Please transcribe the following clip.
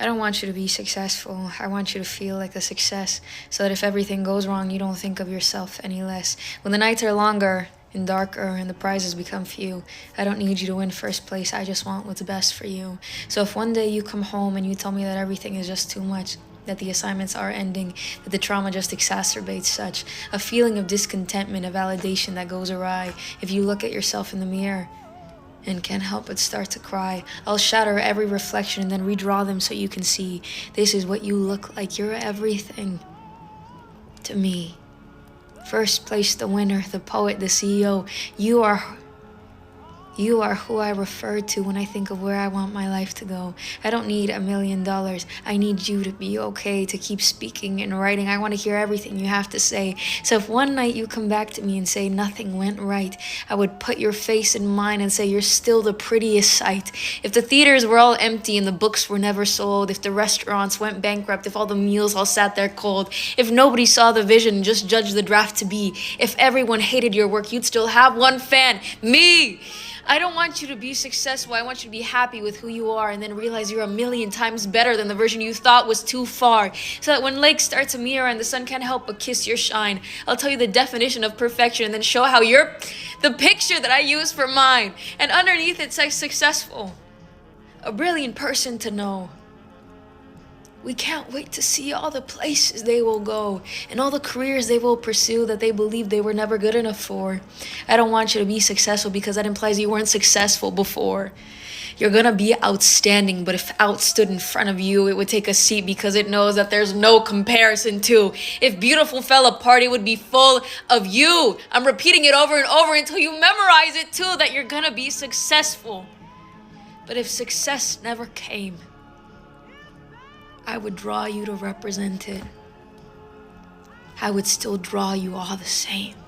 I don't want you to be successful. I want you to feel like a success so that if everything goes wrong, you don't think of yourself any less. When the nights are longer and darker and the prizes become few, I don't need you to win first place. I just want what's best for you. So if one day you come home and you tell me that everything is just too much, that the assignments are ending, that the trauma just exacerbates such a feeling of discontentment, a validation that goes awry, if you look at yourself in the mirror and can't help but start to cry, I'll shatter every reflection and then redraw them so you can see this is what you look like. You're everything to me. First place, the winner, the poet, the CEO. You are who I refer to when I think of where I want my life to go. I don't need $1 million. I need you to be okay, to keep speaking and writing. I want to hear everything you have to say. So if one night you come back to me and say nothing went right, I would put your face in mine and say you're still the prettiest sight. If the theaters were all empty and the books were never sold, if the restaurants went bankrupt, if all the meals all sat there cold, if nobody saw the vision, just judged the draft to be, if everyone hated your work, you'd still have one fan, me. I don't want you to be successful. I want you to be happy with who you are and then realize you're 1,000,000 times better than the version you thought was too far. So that when lakes start to mirror and the sun can't help but kiss your shine, I'll tell you the definition of perfection and then show how you're the picture that I use for mine. And underneath it says successful. A brilliant person to know. We can't wait to see all the places they will go and all the careers they will pursue that they believe they were never good enough for. I don't want you to be successful because that implies you weren't successful before. You're gonna be outstanding, but if out stood in front of you, it would take a seat because it knows that there's no comparison to. If beautiful fell apart, it would be full of you. I'm repeating it over and over until you memorize it too, that you're gonna be successful. But if success never came, I would draw you to represent it. I would still draw you all the same.